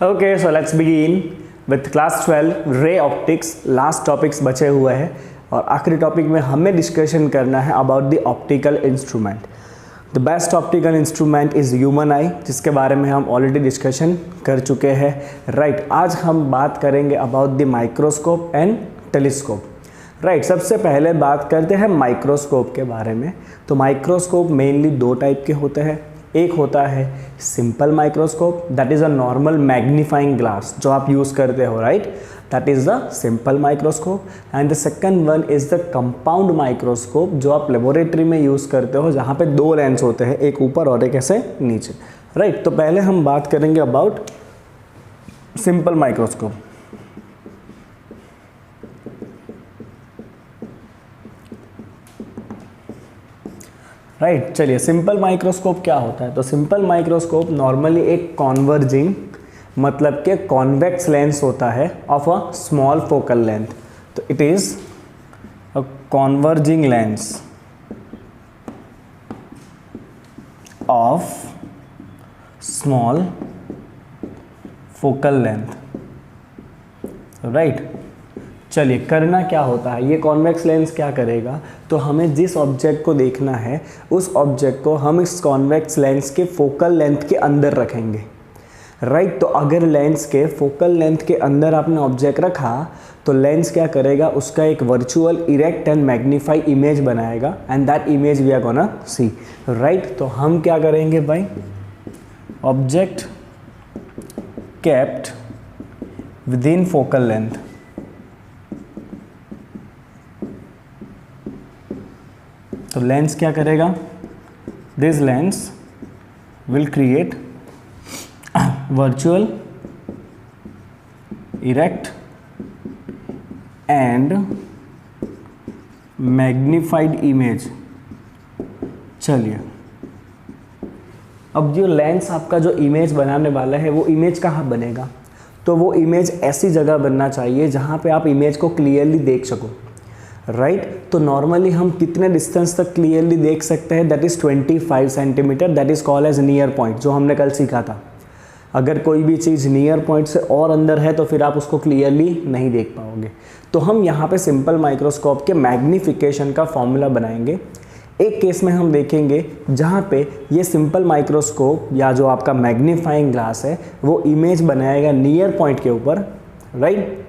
Okay, so let's begin with class 12 ray optics. Last topics बचे हुए हैं और आखिरी टॉपिक में हमें डिस्कशन करना है about the optical instrument. The best optical instrument is human आई, जिसके बारे में हम ऑलरेडी डिस्कशन कर चुके हैं। राइट, आज हम बात करेंगे about the microscope and telescope. Right, सबसे पहले बात करते हैं माइक्रोस्कोप के बारे में। तो माइक्रोस्कोप मेनली दो टाइप के होते हैं। एक होता है simple microscope, that is a normal magnifying glass जो आप यूज़ करते हो, right, that is the simple microscope. And the second one is the compound microscope जो आप लेबोरेटरी में यूज़ करते हो, जहाँ पे दो लेंस होते हैं, एक ऊपर और एक ऐसे नीचे। राइट, तो पहले हम बात करेंगे अबाउट सिंपल माइक्रोस्कोप। राइट, चलिए सिंपल माइक्रोस्कोप क्या होता है। तो सिंपल माइक्रोस्कोप नॉर्मली एक कॉन्वर्जिंग मतलब के कॉन्वेक्स लेंस होता है of a small focal length. तो it is a converging lens of small focal length. Right, चलिए करना क्या होता है, ये कॉन्वेक्स लेंस क्या करेगा, तो हमें जिस ऑब्जेक्ट को देखना है उस ऑब्जेक्ट को हम इस कॉन्वेक्स लेंस के फोकल लेंथ के अंदर रखेंगे। राइट, तो अगर लेंस के फोकल लेंथ के अंदर आपने ऑब्जेक्ट रखा तो लेंस क्या करेगा, उसका एक virtual erect and magnify image बनाएगा and that image we are gonna see. Right, तो हम क्या करेंगे भाई, object kept within focal length. तो लेंस क्या करेगा, this lens will create virtual erect and magnified image. चलिए, अब जो लेंस आपका जो इमेज बनाने वाला है वो इमेज कहाँ बनेगा, तो वो इमेज ऐसी जगह बनना चाहिए जहाँ पे आप इमेज को क्लियरली देख सको। राइट, तो नॉर्मली हम कितने डिस्टेंस तक क्लियरली देख सकते हैं, that is 25 centimetre, that is called as near point, जो हमने कल सीखा था। अगर कोई भी चीज़ नियर पॉइंट से और अंदर है तो फिर आप उसको क्लियरली नहीं देख पाओगे। तो हम यहाँ पे सिंपल माइक्रोस्कोप के मैग्नीफिकेशन का फॉर्मूला बनाएंगे। एक केस में हम देखेंगे जहाँ पे ये सिंपल माइक्रोस्कोप या जो आपका मैग्नीफाइंग ग्लास है वो इमेज बनाएगा नियर पॉइंट के ऊपर। राइट,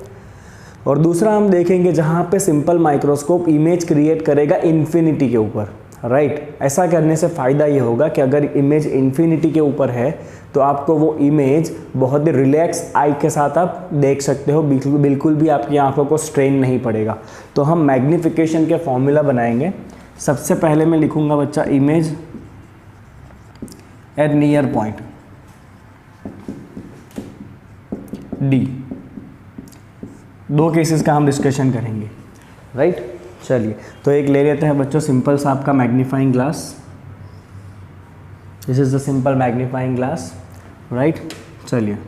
और दूसरा हम देखेंगे जहाँ पे सिंपल माइक्रोस्कोप इमेज क्रिएट करेगा इन्फिनिटी के ऊपर। राइट, ऐसा करने से फ़ायदा ये होगा कि अगर इमेज इन्फिनिटी के ऊपर है तो आपको वो इमेज बहुत ही रिलैक्स आई के साथ आप देख सकते हो, बिल्कुल भी आपकी आंखों को स्ट्रेन नहीं पड़ेगा। तो हम मैग्नीफिकेशन के फॉर्मूला बनाएंगे। सबसे पहले मैं लिखूंगा बच्चा image at near point D. दो केसेस का हम डिस्कशन करेंगे। राइट, चलिए तो एक ले लेते हैं बच्चों सिंपल सा आपका magnifying glass. This is the simple magnifying glass. Right, चलिए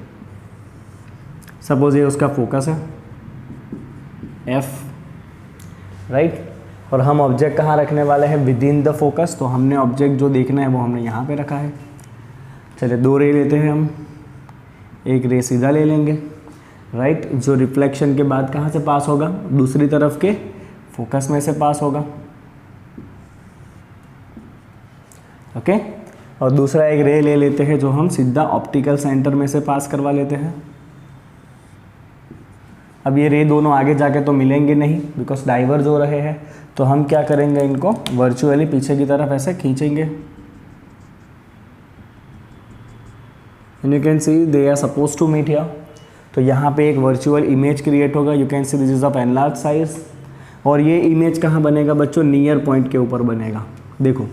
सपोज ये उसका फोकस है एफ। राइट, और हम ऑब्जेक्ट कहाँ रखने वाले हैं, विद इन द फोकस। तो हमने ऑब्जेक्ट जो देखना है वो हमने यहाँ पे रखा है। चलिए दो रे लेते हैं हम, एक रे सीधा ले लेंगे। राइट, जो रिफ्लेक्शन के बाद कहाँ से पास होगा, दूसरी तरफ के फोकस में से पास होगा। ओके, और दूसरा एक रे ले लेते हैं जो हम सीधा ऑप्टिकल सेंटर में से पास करवा लेते हैं। अब ये रे दोनों आगे जाके तो मिलेंगे नहीं बिकॉज डाइवर्ज हो रहे हैं, तो हम क्या करेंगे, इनको वर्चुअली पीछे की तरफ ऐसे खींचेंगे। And you can see they are suppose to meet here. तो यहाँ पे एक वर्चुअल इमेज क्रिएट होगा। You can see this is of enlarge size. और ये इमेज कहाँ बनेगा बच्चों, नियर पॉइंट के ऊपर बनेगा। देखो,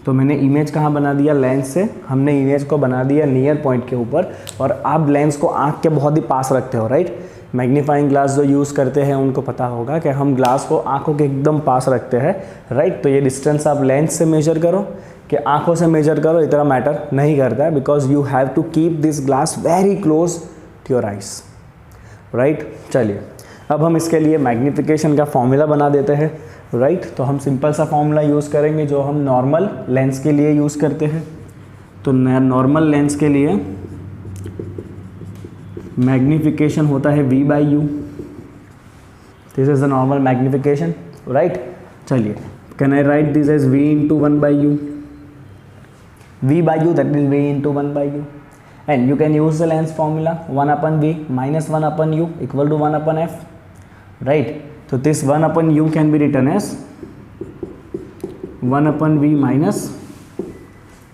तो मैंने इमेज कहाँ बना दिया, लेंस से हमने इमेज को बना दिया नियर पॉइंट के ऊपर। और आप लेंस को आँख के बहुत ही पास रखते हो। राइट, मैग्नीफाइंग ग्लास जो यूज़ करते हैं उनको पता होगा कि हम ग्लास को आँखों के एकदम पास रखते हैं। राइट, तो ये डिस्टेंस आप लेंस से मेजर करो कि आँखों से मेजर करो, इतना मैटर नहीं करता है because you have to keep this glass very close to your eyes. Right, चलिए अब हम इसके लिए मैग्नीफिकेशन का फॉर्मूला बना देते हैं। राइट, तो हम सिंपल सा फॉर्मूला यूज़ करेंगे जो हम नॉर्मल लेंस के लिए यूज़ करते हैं। तो नॉर्मल लेंस के लिए मैग्निफिकेशन होता है v by u, this is the normal magnification, right. चलिए, can I write this as v into 1 by u, v by u that is v into 1 by u, and you can use the length formula 1 upon v minus 1 upon u equal to 1 upon f, right। so this 1 upon u can be written as 1 upon v minus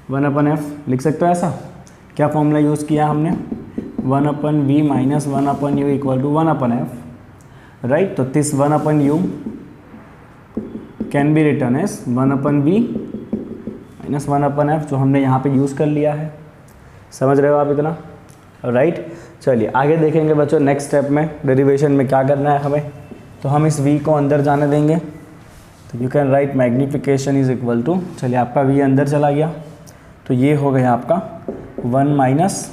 1 upon f, लिख सकते हो ऐसा। क्या formula use किया हमने, 1 upon v minus 1 upon u equal to 1 upon f, right। तो this 1 upon u can be written as 1 upon v minus 1 upon F, जो हमने यहाँ पे यूज़ कर लिया है। समझ रहे हो आप इतना, राइट। चलिए आगे देखेंगे बच्चों, नेक्स्ट स्टेप में डेरिवेशन में क्या करना है हमें। तो हम इस v को अंदर जाने देंगे, तो you can write magnification is equal to, चलिए आपका v अंदर चला गया, तो ये हो गया आपका 1 माइनस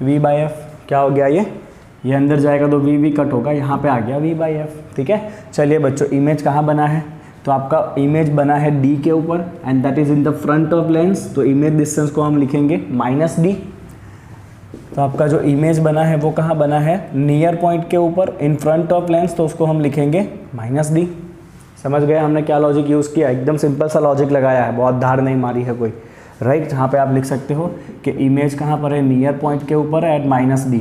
v बाई एफ। क्या हो गया ये अंदर जाएगा तो v कट होगा, यहाँ पे आ गया v बाई एफ, ठीक है। चलिए बच्चों, इमेज कहाँ बना है, तो आपका इमेज बना है d के ऊपर, and that is in the front of lens, तो इमेज डिस्टेंस को हम लिखेंगे माइनस d। तो आपका जो इमेज बना है वो कहाँ बना है, नियर पॉइंट के ऊपर इन फ्रंट ऑफ लेंस, तो उसको हम लिखेंगे माइनस d। समझ गए हमने क्या लॉजिक यूज़ किया, एकदम सिंपल सा लॉजिक लगाया है, बहुत धार नहीं मारी है कोई, राइट। जहाँ पे आप लिख सकते हो कि इमेज कहाँ पर है, नियर पॉइंट के ऊपर है at minus d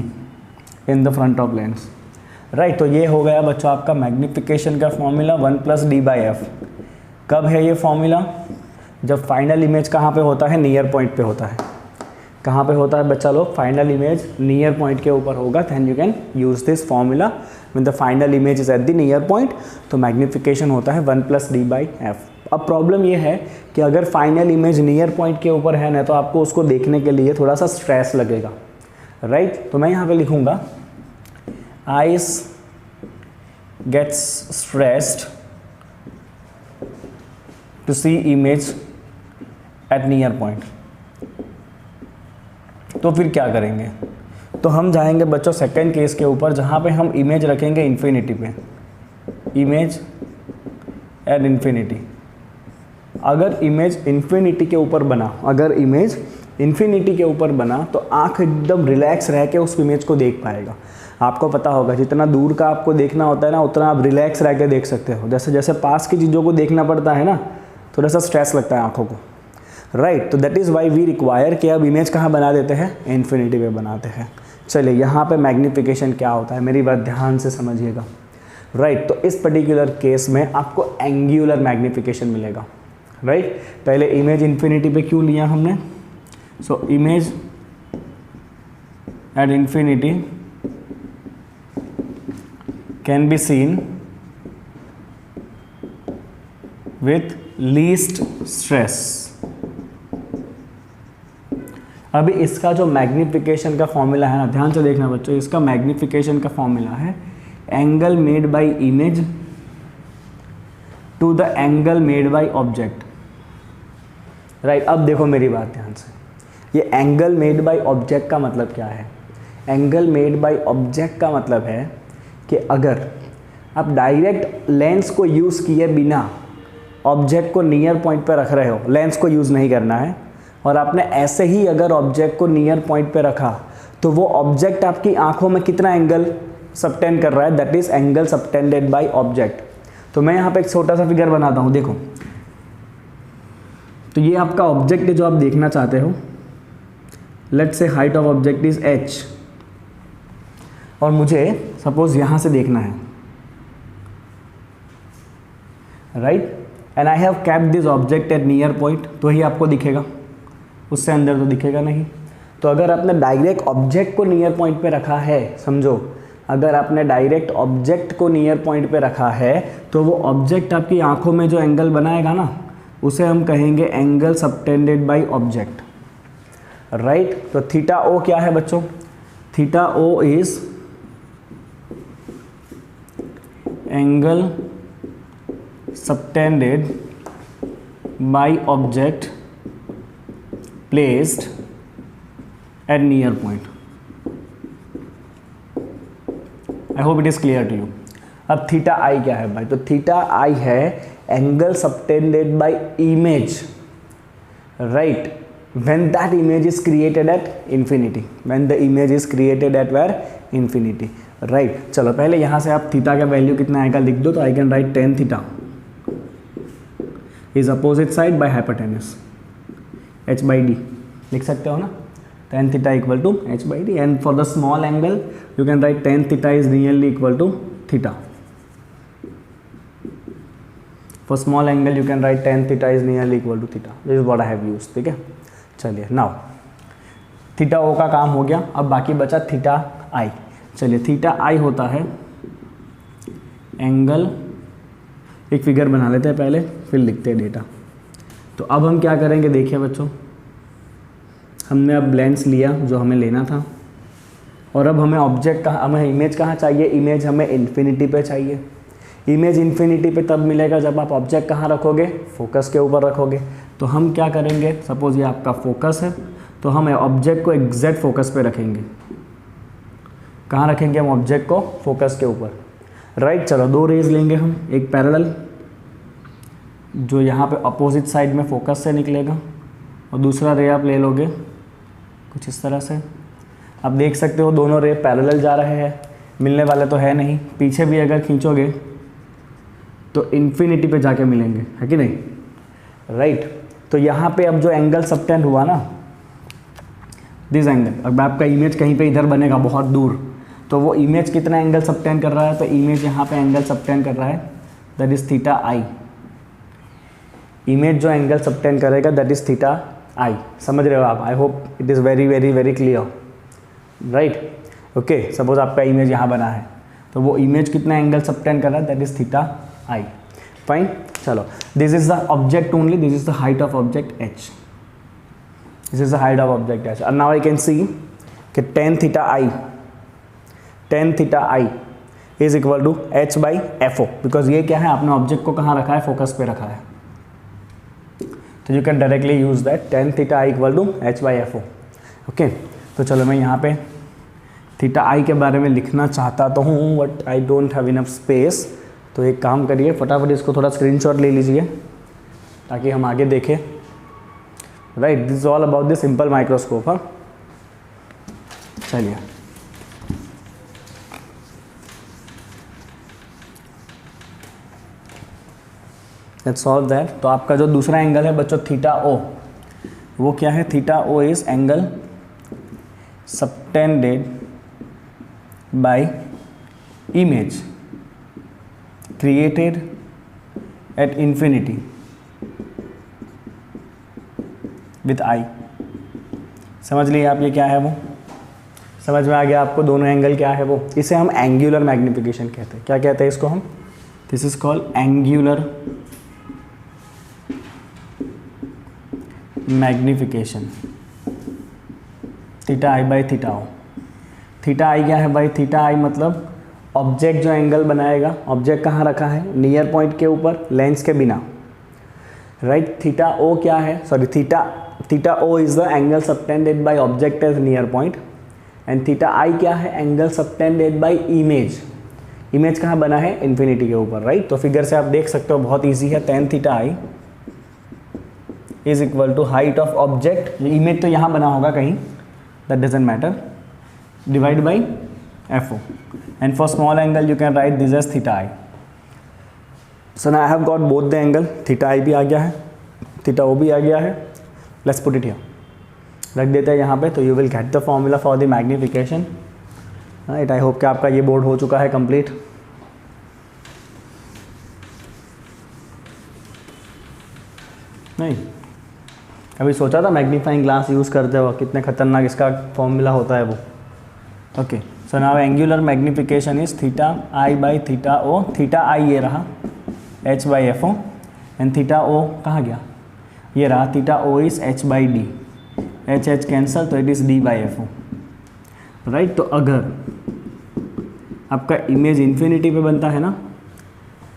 in the front of lens, right. तो ये हो गया बच्चों आपका मैग्निफिकेशन का formula 1 plus D by F. कब है ये फॉर्मूला, जब फाइनल इमेज कहाँ पे होता है, नियर पॉइंट पे होता है। कहाँ पे होता है बच्चा लोग, फाइनल इमेज नियर पॉइंट के ऊपर होगा, then you can use this formula when the final image is at the near point. तो मैग्निफिकेशन होता है 1 प्लस डी बाई एफ। अब प्रॉब्लम ये है कि अगर फाइनल इमेज नियर पॉइंट के ऊपर है ना, तो आपको उसको देखने के लिए थोड़ा सा स्ट्रेस लगेगा, राइट। तो मैं यहाँ पे लिखूँगा eyes gets stressed to see image at near point। तो फिर क्या करेंगे, तो हम जाएंगे बच्चों सेकंड केस के ऊपर, जहाँ पे हम इमेज रखेंगे इन्फिनिटी पे, इमेज एट इन्फिनिटी। अगर इमेज इन्फिनिटी के ऊपर बना, अगर इमेज इन्फिनिटी के ऊपर बना, तो आँख एकदम रिलैक्स रह के उस इमेज को देख पाएगा। आपको पता होगा जितना दूर का आपको देखना होता है ना, उतना आप रिलैक्स रह के देख सकते हो। जैसे जैसे पास की चीज़ों को देखना पड़ता है ना, थोड़ा सा स्ट्रेस लगता है आँखों को, राइट। तो that is why we require कि अब इमेज कहाँ बना देते हैं, इन्फिनिटी पे बनाते हैं। चलिए यहाँ पे मैग्निफिकेशन क्या होता है, मेरी बात ध्यान से समझिएगा, राइट। तो इस पर्टिकुलर केस में आपको एंगुलर मैग्निफिकेशन मिलेगा, राइट। पहले इमेज इन्फिनिटी पे क्यों लिया हमने, so image at infinity can be seen with least stress। अभी इसका जो मैग्निफिकेशन का फॉर्मूला है ना, ध्यान से देखना बच्चों, इसका मैग्निफिकेशन का फॉर्मूला है angle made by image to the angle made by object, right. अब देखो मेरी बात ध्यान से, ये एंगल मेड बाय ऑब्जेक्ट का मतलब क्या है, एंगल मेड बाय ऑब्जेक्ट का मतलब है कि अगर आप डायरेक्ट लेंस को यूज़ किए बिना ऑब्जेक्ट को नियर पॉइंट पर रख रहे हो, लेंस को यूज़ नहीं करना है, और आपने ऐसे ही अगर ऑब्जेक्ट को नियर पॉइंट पे रखा, तो वो ऑब्जेक्ट आपकी आंखों में कितना एंगल सबटेंड कर रहा है, that is angle subtended by object. तो मैं यहाँ पे एक छोटा सा फिगर बनाता हूँ, देखो। तो ये आपका ऑब्जेक्ट है जो आप देखना चाहते हो, let's say height of object is h, और मुझे सपोज यहाँ से देखना है, right, and I have kept this object at near point, तो ही आपको दिखेगा, उससे अंदर तो दिखेगा नहीं। तो अगर आपने डायरेक्ट ऑब्जेक्ट को नियर पॉइंट पे रखा है, समझो, अगर आपने डायरेक्ट ऑब्जेक्ट को नियर पॉइंट पे रखा है, तो वो ऑब्जेक्ट आपकी आंखों में जो एंगल बनाएगा ना, उसे हम कहेंगे angle subtended by object, right. तो थीटा ओ क्या है बच्चों, theta O is angle subtended by object placed at near point. I hope it is clear to you. अब थीटा आई क्या है भाई, तो थीटा आई है angle subtended by image, right, when that image is created at infinity, when the image is created at where infinity, right. चलो पहले यहाँ से आप थीटा का वैल्यू कितना आएगा लिख दो, तो I can write ten theta is opposite side by hypotenuse h by d, लिख सकते हो ना, tan theta equal to h by d, and for the small angle you can write tan theta is nearly equal to theta. For small angle you can write tan theta is nearly equal to theta. This is what I have used. ठीक है, चलिए now theta ओ का काम हो गया, अब बाकी बचा थीटा आई। चलिए थीटा आई होता है एंगल, एक फिगर बना लेते हैं पहले फिर लिखते हैं डेटा। तो अब हम क्या करेंगे, देखिए बच्चों, हमने अब लेंस लिया जो हमें लेना था, और अब हमें ऑब्जेक्ट कहाँ, हमें इमेज कहाँ चाहिए, इमेज हमें इन्फिनिटी पे चाहिए। इमेज इन्फिनिटी पे तब मिलेगा जब आप ऑब्जेक्ट कहाँ रखोगे, फोकस के ऊपर रखोगे। तो हम क्या करेंगे, सपोज ये आपका फोकस है, तो हम ऑब्जेक्ट को एग्जैक्ट फोकस पे रखेंगे। कहाँ रखेंगे हम ऑब्जेक्ट को, फोकस के ऊपर, राइट। चलो दो रेज लेंगे हम, एक पैरेलल जो यहाँ पे अपोजिट साइड में फोकस से निकलेगा, और दूसरा रे आप ले लोगे कुछ इस तरह से। आप देख सकते हो दोनों रे पैरेलल जा रहे हैं, मिलने वाले तो है नहीं, पीछे भी अगर खींचोगे तो इन्फिनिटी पे जाके मिलेंगे, है कि नहीं, राइट। तो यहाँ पे अब जो एंगल सबटेंड हुआ ना, दिस एंगल, अब आपका इमेज कहीं पे इधर बनेगा बहुत दूर, तो वो इमेज कितना एंगल सबटेंड कर रहा है, तो इमेज यहाँ पे एंगल सबटेंड कर रहा है, that is theta I. Image जो एंगल सबटेंड करेगा दैट इज थीटा आई, समझ रहे हो आप, आई hope it is very very very clear, right. Okay, suppose आपका इमेज यहाँ बना है, तो वो इमेज कितना एंगल सबटेंड कर रहा है, that is theta i, fine. चलो this is the object only, this is the height of object h, this is the height of object h. Now I can see कि tan theta I is equal to H by F o, because ये क्या है, आपने object को कहाँ रखा है, focus पे रखा है, तो you can directly use that tan theta I equal to H by F O. Okay, तो चलो मैं यहाँ पे थीटा आई के बारे में लिखना चाहता तो हूँ, but I don't have enough space. तो एक काम करिए, फटाफट इसको थोड़ा स्क्रीनशॉट ले लीजिए ताकि हम आगे देखें, right. This is all about the simple microscope. हाँ, चलिए लेट्स सॉल्व दैट। तो आपका जो दूसरा एंगल है बच्चों थीटा ओ, वो क्या है, theta O is angle subtended by image created at infinity with eye. समझ लिए आप ये क्या है, वो समझ में आ गया आपको, दोनों एंगल क्या है वो। इसे हम एंगुलर मैग्निफिकेशन कहते हैं। क्या कहते हैं इसको हम, this is called angular magnification, theta I by theta O. Theta आई क्या है भाई, थीटा आई मतलब ऑब्जेक्ट जो एंगल बनाएगा, ऑब्जेक्ट कहाँ रखा है, नियर पॉइंट के ऊपर, लेंस के बिना, राइट। थीटा ओ क्या है, sorry theta O is the angle subtended by object as near point, and theta आई क्या है, angle subtended by image. Image कहाँ बना है, इन्फिनिटी के ऊपर, राइट। तो फिगर से आप देख सकते हो, बहुत ईजी है। Ten theta I is equal to height of object, image तो यहाँ बना होगा कहीं, that doesn't matter, divide by F O, and for small angle you can write this as theta I. So now I have got both the angle, theta I भी आ गया है, theta ओ भी आ गया है। लेट्स पुट इट हियर, रख देते हैं यहाँ पे, तो you will get the formula for the magnification, right. I hope कि आपका ये बोर्ड हो चुका है कंप्लीट। नहीं, अभी सोचा था मैग्नीफाइंग ग्लास यूज़ करते हो, कितने खतरनाक इसका फॉर्मूला होता है वो। Okay, so now angular magnification is theta I by theta O. Theta I ये रहा H by F O, and theta O कहाँ गया, ये रहा, theta O is H by D, H H cancel, तो it is D by F O, right. तो अगर आपका इमेज इन्फिनिटी पे बनता है ना,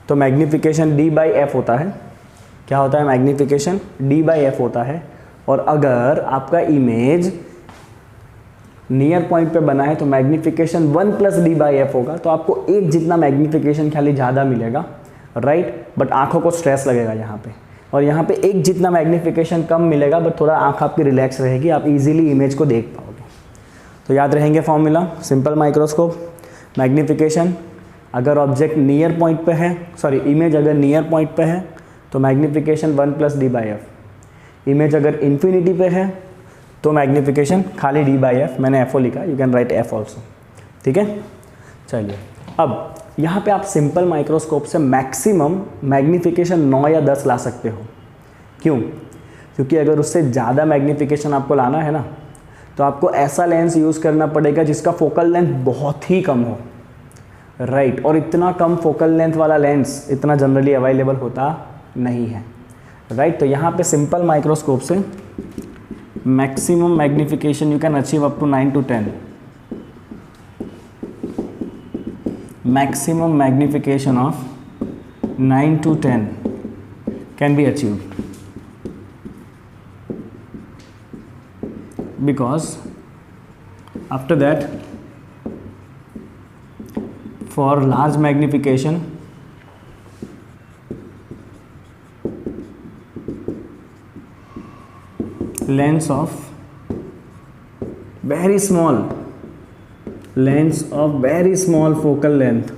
तो मैग्निफिकेशन डी बाई एफ होता है। क्या होता है, मैग्निफिकेशन डी बाई एफ होता है। और अगर आपका इमेज नियर पॉइंट पे बना है तो magnification 1 plus D by F होगा, तो आपको एक जितना मैग्निफिकेशन खाली ज़्यादा मिलेगा, राइट। बट आंखों को स्ट्रेस लगेगा यहाँ पे, और यहाँ पे एक जितना मैग्नीफिकेशन कम मिलेगा, बट थोड़ा आँख आपकी रिलैक्स रहेगी, आप इजीली इमेज को देख पाओगे। तो याद रहेंगे फॉर्मूला, सिंपल माइक्रोस्कोप मैग्नीफिकेशन अगर ऑब्जेक्ट नियर पॉइंट पे है, सॉरी इमेज अगर नियर पॉइंट पे है तो मैग्नीफिकेशन 1 + d/f। इमेज अगर इन्फिनिटी पे है तो मैग्नीफिकेशन खाली d/f, मैंने FO लिखा, you can right F also, ठीक है। चलिए अब यहाँ पे आप सिंपल माइक्रोस्कोप से मैक्सिमम मैग्नीफिकेशन 9 या 10 ला सकते हो। क्यों? क्योंकि अगर उससे ज़्यादा मैग्नीफिकेशन आपको लाना है ना, तो आपको ऐसा लेंस यूज़ करना पड़ेगा जिसका फोकल लेंथ बहुत ही कम हो, राइट। और इतना कम फोकल लेंथ वाला लेंस इतना जनरली अवेलेबल होता नहीं है, राइट। तो यहाँ पे सिंपल माइक्रोस्कोप से maximum magnification you can achieve up to 9 to 10। maximum magnification of 9 to 10 can be achieved, because after that for large magnification lens of very small focal length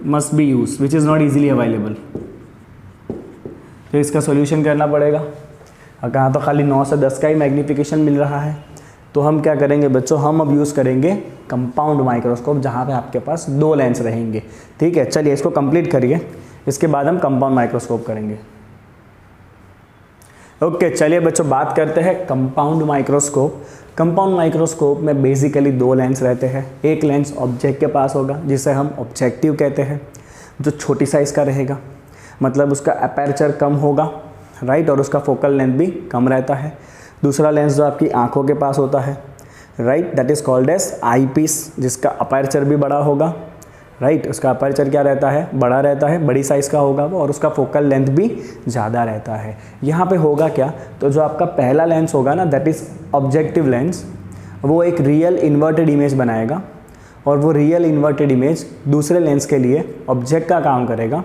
must be used, which is not easily available। तो इसका solution करना पड़ेगा। कहाँ तो खाली 9 से 10 का ही magnification मिल रहा है, तो हम क्या करेंगे बच्चों, हम अब यूज़ करेंगे कंपाउंड माइक्रोस्कोप, जहाँ पे आपके पास 2 लेंस रहेंगे, ठीक है। चलिए इसको कंप्लीट करिए, इसके बाद हम कंपाउंड माइक्रोस्कोप करेंगे। ओके चलिए बच्चों बात करते हैं कंपाउंड माइक्रोस्कोप। कंपाउंड माइक्रोस्कोप में बेसिकली 2 लेंस रहते हैं। एक लेंस ऑब्जेक्ट के पास होगा जिसे हम ऑब्जेक्टिव कहते हैं, जो छोटी साइज़ का रहेगा, मतलब उसका अपर्चर कम होगा, राइट, और उसका फोकल लेंथ भी कम रहता है। दूसरा लेंस जो आपकी आंखों के पास होता है, right, that is called as eye piece, जिसका अपर्चर भी बड़ा होगा, राइट। उसका अपर्चर क्या रहता है, बड़ा रहता है, बड़ी साइज़ का होगा वो, और उसका फोकल लेंथ भी ज़्यादा रहता है। यहाँ पे होगा क्या, तो जो आपका पहला लेंस होगा ना, दैट इज़ ऑब्जेक्टिव लेंस, वो एक रियल इन्वर्टेड इमेज बनाएगा, और वो रियल इन्वर्टेड इमेज दूसरे लेंस के लिए ऑब्जेक्ट का काम करेगा,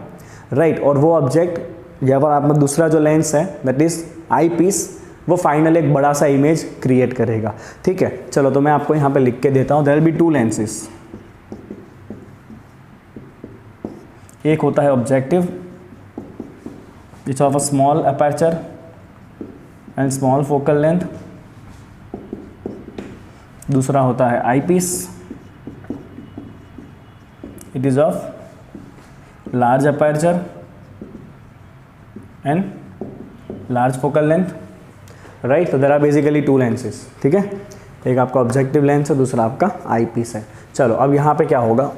राइट। और वो ऑब्जेक्ट या फिर आपका दूसरा जो लेंस है दैट इज़ आई पीस, वो फाइनल एक बड़ा सा इमेज क्रिएट करेगा, ठीक है। चलो तो मैं आपको यहाँ पे लिख के देता हूँ, देयर विल बी 2 लेंसेस। एक होता है objective which of a small aperture and small focal length, दूसरा होता है eyepiece, it is of large aperture and large focal length, right. तो देयर आर बेसिकली 2 लेंसेज, ठीक है। एक आपका ऑब्जेक्टिव लेंस है, दूसरा आपका आई पीस है। चलो अब यहाँ पे क्या होगा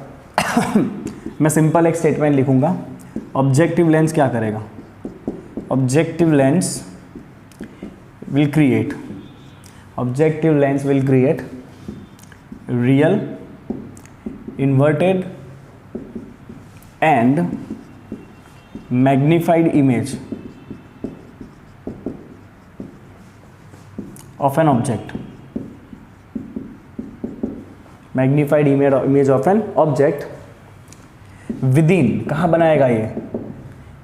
मैं सिंपल एक स्टेटमेंट लिखूंगा। ऑब्जेक्टिव लेंस क्या करेगा, objective lens will create real inverted and magnified image of an object, magnified image of an object within, कहाँ बनाएगा ये,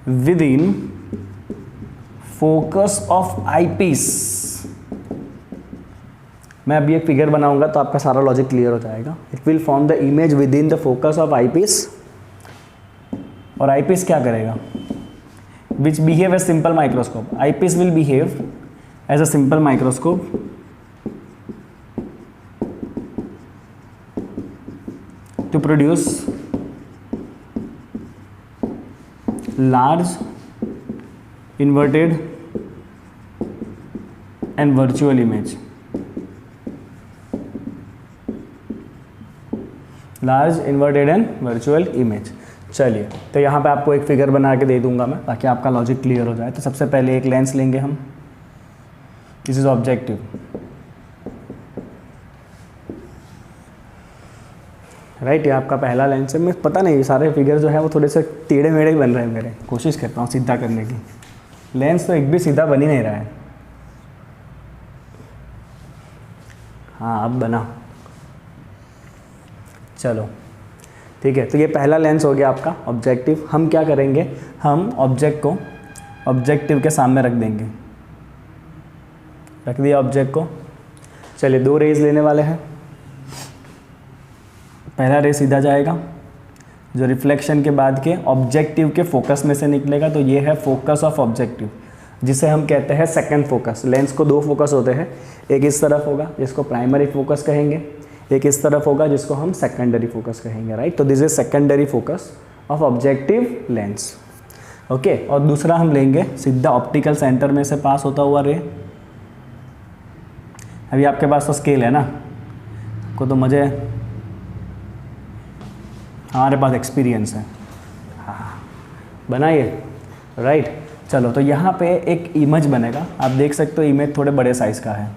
within focus of I piece. मैं अभी एक फिगर बनाऊंगा तो आपका सारा लॉजिक क्लियर हो जाएगा। It will form the image within the focus of I piece, और आई पीस क्या करेगा, which behave as simple microscope. Eyepiece will behave as a simple microscope to produce large inverted and virtual image, large inverted and virtual image. चलिए तो यहाँ पे आपको एक figure बना के दे दूंगा मैं, ताकि आपका लॉजिक क्लियर हो जाए। तो सबसे पहले एक लेंस लेंगे हम, दिस इज ऑब्जेक्टिव, राइट, ये आपका पहला लेंस है। मैं पता नहीं सारे फिगर जो है वो थोड़े से टेढ़े मेढ़े ही बन रहे हैं मेरे, कोशिश करता हूँ सीधा करने की। लेंस तो एक भी सीधा बन ही नहीं रहा है। हाँ अब बना। चलो ठीक है, तो ये पहला लेंस हो गया आपका ऑब्जेक्टिव। हम क्या करेंगे, हम ऑब्जेक्ट को ऑब्जेक्टिव के सामने रख देंगे, रख दिया ऑब्जेक्ट को। चलिए 2 रेज लेने वाले हैं। पहला रे सीधा जाएगा, जो रिफ्लेक्शन के बाद के ऑब्जेक्टिव के फोकस में से निकलेगा, तो ये है फोकस ऑफ ऑब्जेक्टिव, जिसे हम कहते हैं सेकंड फोकस। लेंस को 2 फोकस होते हैं, एक इस तरफ होगा जिसको प्राइमरी फोकस कहेंगे, एक इस तरफ होगा जिसको हम सेकेंडरी फोकस कहेंगे, राइट। तो this is secondary focus of objective lens, okay. और दूसरा हम लेंगे सीधा ऑप्टिकल सेंटर में से पास होता हुआ रे। अभी आपके पास तो स्केल है ना, को तो मुझे हमारे पास एक्सपीरियंस है, हाँ बनाइए, राइट। चलो तो यहाँ पे एक इमेज बनेगा, आप देख सकते हो इमेज थोड़े बड़े साइज़ का है।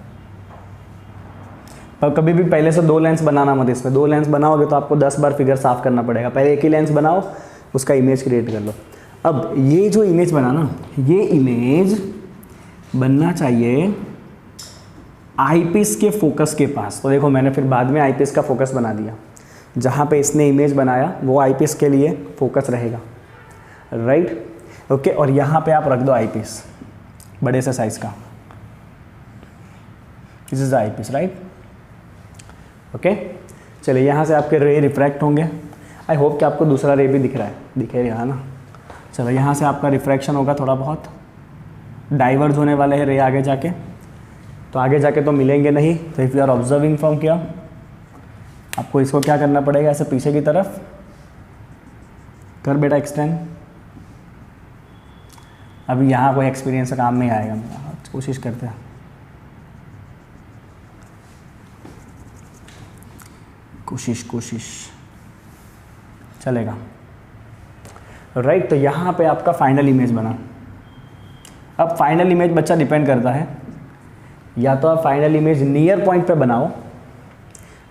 पर कभी भी पहले से 2 लेंस बनाना मत, इसमें 2 लेंस बनाओगे तो आपको 10 बार फिगर साफ करना पड़ेगा। पहले एक ही लेंस बनाओ, उसका इमेज क्रिएट कर लो। अब ये जो इमेज बना ना, ये इमेज बनना चाहिए आईपीस के फोकस के पास। तो देखो मैंने फिर बाद में आईपीस का फोकस बना दिया, जहाँ पे इसने इमेज बनाया वो आईपीस के लिए फोकस रहेगा, राइट, ओके। और यहाँ पे आप रख दो आईपीस बड़े से साइज का, this is the eyepiece, right, okay. चलिए यहाँ से आपके रे रिफ्रैक्ट होंगे। आई होप कि आपको दूसरा रे भी दिख रहा है, दिखे रहा है ना। चलो यहाँ से आपका रिफ्रैक्शन होगा, थोड़ा बहुत डाइवर्ज होने वाले हैं रे आगे जाके, तो आगे जाके तो मिलेंगे नहीं। तो if you are observing from किया, आपको इसको क्या करना पड़ेगा, ऐसे पीछे की तरफ कर बेटा एक्सटेंड। अभी यहाँ कोई एक्सपीरियंस काम नहीं आएगा मेरा, कोशिश करते हैं, कोशिश चलेगा, राइट। तो यहाँ पे आपका फाइनल इमेज बना। अब फाइनल इमेज बच्चा डिपेंड करता है, या तो आप फाइनल इमेज नियर पॉइंट पे बनाओ,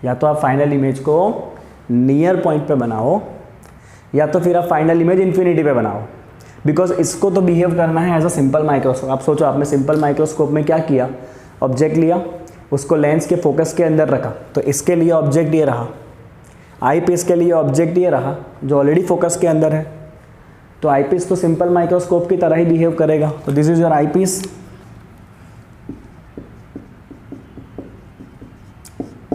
या तो आप फाइनल इमेज को नियर पॉइंट पे बनाओ, या तो फिर आप फाइनल इमेज इन्फिनिटी पे बनाओ। बिकॉज इसको तो बिहेव करना है एज अ सिंपल माइक्रोस्कोप। आप सोचो, आपने सिंपल माइक्रोस्कोप में क्या किया, ऑब्जेक्ट लिया, उसको लेंस के फोकस के अंदर रखा, तो इसके लिए ऑब्जेक्ट ये रहा, आई पीस के लिए ऑब्जेक्ट ये रहा जो ऑलरेडी फोकस के अंदर है। तो आई पीस तो सिंपल माइक्रोस्कोप की तरह ही बिहेव करेगा। तो this is your eye piece,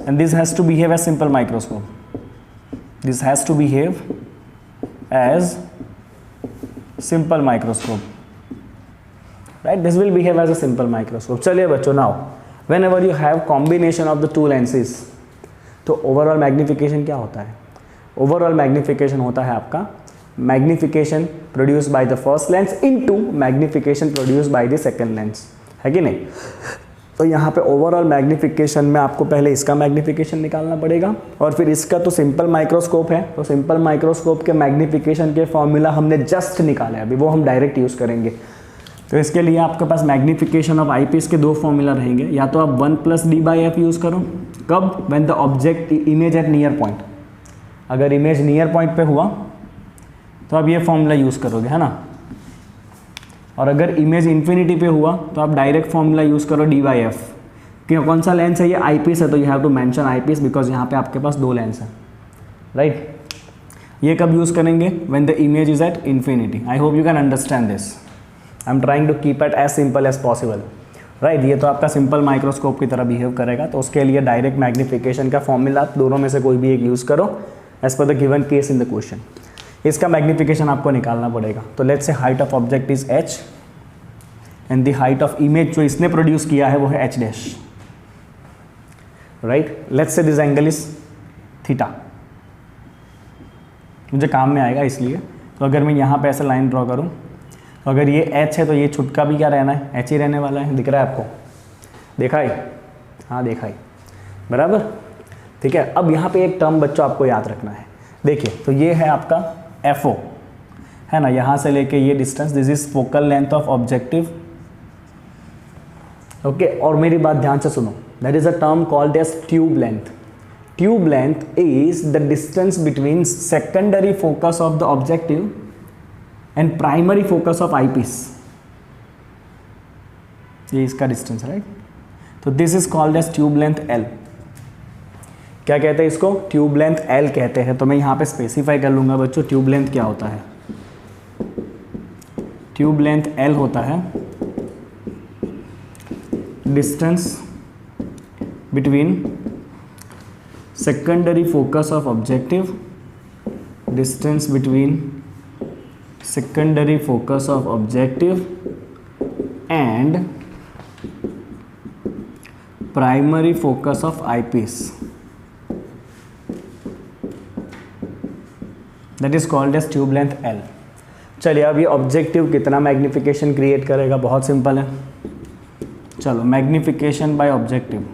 and this has to behave as simple microscope. This has to behave as simple microscope, right? This will behave as a simple microscope. चलिए बच्चों, now whenever you have combination of the 2 lenses, तो overall magnification क्या होता है? Overall magnification होता है आपका magnification produced by the first lens into magnification produced by the second lens, है कि नहीं? तो यहाँ पे ओवरऑल मैग्नीफिकेशन में आपको पहले इसका मैग्नीफिकेशन निकालना पड़ेगा, और फिर इसका तो सिंपल माइक्रोस्कोप है, तो सिंपल माइक्रोस्कोप के मैग्नीफिकेशन के फॉर्मूला हमने जस्ट निकाले, अभी वो हम डायरेक्ट यूज़ करेंगे। तो इसके लिए आपके पास मैग्नीफिकेशन ऑफ आईपीस के 2 फॉर्मूला रहेंगे, या तो आप 1 + d/f यूज़ करो, कब, when the object image at near point. अगर इमेज नियर पॉइंट पे हुआ तो आप ये फॉर्मूला यूज़ करोगे, है ना। और अगर इमेज इन्फिनिटी पे हुआ तो आप डायरेक्ट फॉर्मूला यूज़ करो d/f। क्यों, कौन सा लेंस है ये, आई पीस है, तो you have to mention eye piece, because यहाँ पे आपके पास 2 लेंस हैं, राइट। ये कब यूज़ करेंगे, when the image is at infinity. I hope you can understand this. I am trying to keep it as simple as possible, right. ये तो आपका सिंपल माइक्रोस्कोप की तरह बिहेव करेगा, तो उसके लिए डायरेक्ट मैग्नीफिकेशन का फॉर्मूला दोनों में से कोई भी एक यूज़ करो as per the given case in the question. इसका मैग्नीफिकेशन आपको निकालना पड़ेगा। तो let's say height of object is h and the height of image जो इसने प्रोड्यूस किया है वो है h dash, right. Let's say this angle is theta, मुझे काम में आएगा इसलिए। तो अगर मैं यहाँ पे ऐसे लाइन ड्रॉ करूँ, तो अगर ये h है तो ये छुटका भी क्या रहना है, h ही रहने वाला है। दिख रहा है आपको, देखा है, हाँ देखा है, बराबर, ठीक है। अब यहाँ पे एक टर्म बच्चों आपको याद रखना है, देखिए। तो ये है आपका FO, है ना, यहाँ से लेके ये distance, this is focal length of objective, okay. और मेरी बात ध्यान से सुनो, that is a term called as tube length. Tube length is the distance between secondary focus of the objective and primary focus of I piece, ये इसका distance, right. तो this is called as tube length L। क्या कहते हैं इसको? Tube length L कहते हैं। तो मैं यहाँ पे स्पेसिफाई कर लूँगा बच्चों ट्यूब लेंथ क्या होता है। ट्यूब लेंथ L होता है distance between secondary focus of objective, distance between secondary focus of objective and primary focus of eyepiece, that is called as tube length L। चलिए अब ये ऑब्जेक्टिव कितना मैग्निफिकेशन क्रिएट करेगा? बहुत सिंपल है। चलो मैग्निफिकेशन बाय ऑब्जेक्टिव,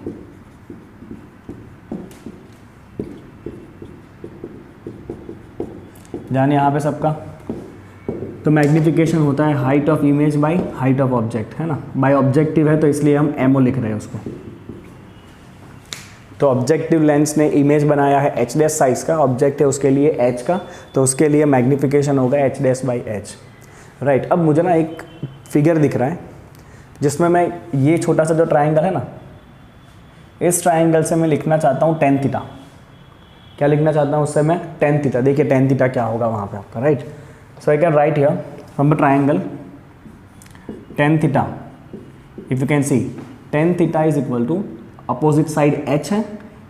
ध्यान यहाँ पे सबका। तो मैग्निफिकेशन होता है height of image by height of object, है ना। बाय ऑब्जेक्टिव है तो इसलिए हम एमओ लिख रहे हैं उसको। तो ऑब्जेक्टिव लेंस ने इमेज बनाया है एच डैश साइज का, ऑब्जेक्ट है उसके लिए एच का, तो उसके लिए मैग्निफिकेशन होगा H dash by H, right. अब मुझे ना एक फिगर दिख रहा है जिसमें मैं ये छोटा सा जो ट्राइंगल है ना, इस ट्राइंगल से मैं लिखना चाहता हूँ टेन थीटा। क्या लिखना चाहता हूँ उससे मैं? Tan theta. देखिए टेन थीटा क्या होगा वहाँ पे आपका, right. So I can write here from a triangle tan theta. If you can see tan theta is equal to opposite side h है,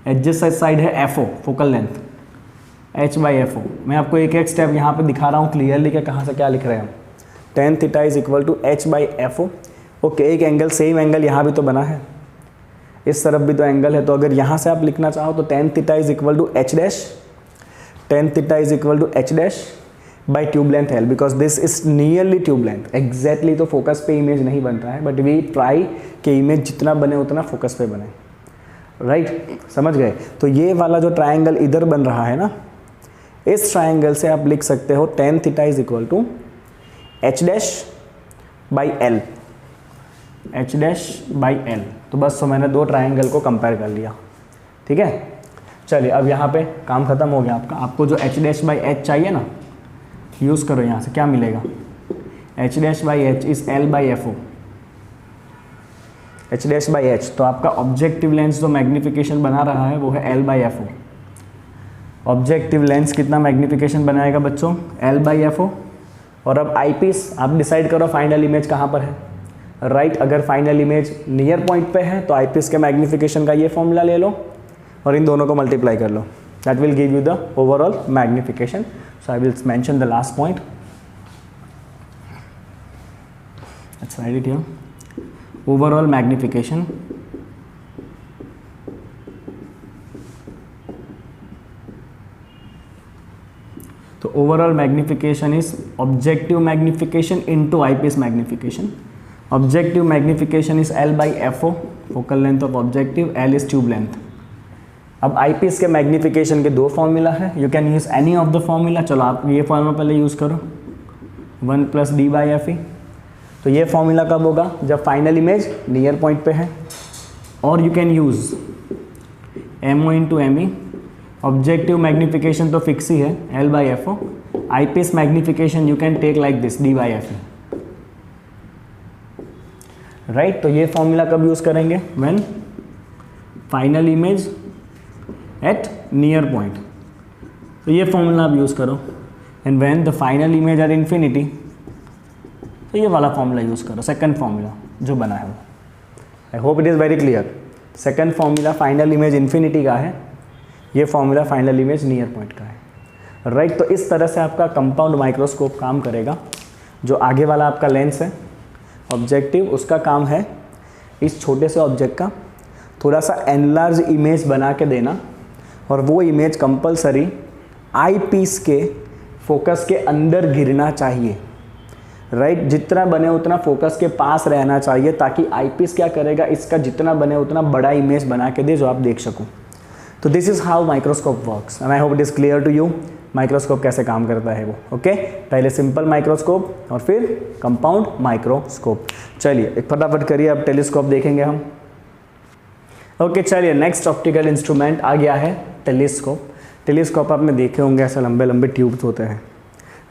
adjacent side है FO focal length, h by FO। मैं आपको एक एक step यहाँ पे दिखा रहा हूँ क्लियरली कि कहाँ से क्या लिख रहे हैं हम। tan theta is equal to h by FO। Okay, एक एंगल सेम एंगल यहाँ भी तो बना है, इस तरफ भी तो एंगल है। तो अगर यहाँ से आप लिखना चाहो तो tan theta is equal to h dash, tan theta is equal to h dash by tube length L, because this is nearly tube length. Exactly तो फोकस पे इमेज नहीं बन रहा है, बट वी ट्राई कि इमेज जितना बने उतना फोकस पे बने, राइट। समझ गए? तो ये वाला जो ट्राइंगल इधर बन रहा है ना, इस ट्राइंगल से आप लिख सकते हो tan theta is equal to H dash by L, H dash by L. तो बस तो मैंने दो ट्राइंगल को कंपेयर कर लिया, ठीक है। चलिए अब यहाँ पे काम खत्म हो गया आपका। आपको जो एच डैश बाई एच चाहिए ना, यूज़ करो। यहाँ से क्या मिलेगा? H dash by H is L by F O, H dash by H. तो आपका ऑब्जेक्टिव लेंस जो मैग्निफिकेशन बना रहा है वो है L by F O. Objective lens कितना मैग्निफिकेशन बनाएगा बच्चों? L by F O. और अब आई पीस आप डिसाइड करो फाइनल इमेज कहाँ पर है, राइट। अगर फाइनल इमेज नियर पॉइंट पे है तो आई पीस के मैग्निफिकेशन का ये फॉर्मूला ले लो और इन दोनों को मल्टीप्लाई कर लो। That will give you the overall magnification. So I will mention the last point. Let's write it here. Overall magnification तो overall magnification is objective magnification into eyepiece magnification. Objective magnification is L by FO, focal length of objective, L is tube length. अब eyepiece के magnification के दो formula है, you can use any of the formula. चलो आप ये formula पहले use करो, 1 प्लस डी बाई एफ ई। तो ये फॉर्मूला कब होगा? जब फाइनल इमेज नियर पॉइंट पे है। और you can use M O into M E. Objective magnification तो फिक्स ही है, L by F O. Eyepiece magnification you can take like this, D by F E, right. तो ये formula कब use करेंगे? When final image at near point. तो ये formula आप यूज़ करो। And when the final image are infinity, तो ये वाला फॉर्मूला यूज़ करो, सेकंड फॉर्मूला जो बना है वो। आई hope it is very clear. Second formula final image infinity का है, ये formula final image near point का है, राइट। तो इस तरह से आपका कंपाउंड माइक्रोस्कोप काम करेगा। जो आगे वाला आपका लेंस है ऑब्जेक्टिव, उसका काम है इस छोटे से ऑब्जेक्ट का थोड़ा सा एनलार्ज इमेज बना के देना, और वो इमेज कंपलसरी आई पीस के फोकस के अंदर गिरना चाहिए, राइट। जितना बने उतना फोकस के पास रहना चाहिए, ताकि आई पीस क्या करेगा, इसका जितना बने उतना बड़ा इमेज बना के दे जो आप देख सको। तो this is how microscope works and I hope it is clear to you. Microscope कैसे काम करता है वो, ओके। पहले सिंपल माइक्रोस्कोप और फिर कंपाउंड माइक्रोस्कोप। चलिए एक फटाफट करिए, अब टेलीस्कोप देखेंगे हम। ओके चलिए, नेक्स्ट ऑप्टिकल इंस्ट्रूमेंट आ गया है टेलीस्कोप। टेलीस्कोप आपने देखे होंगे, ऐसे लंबे लंबे ट्यूब्स होते हैं,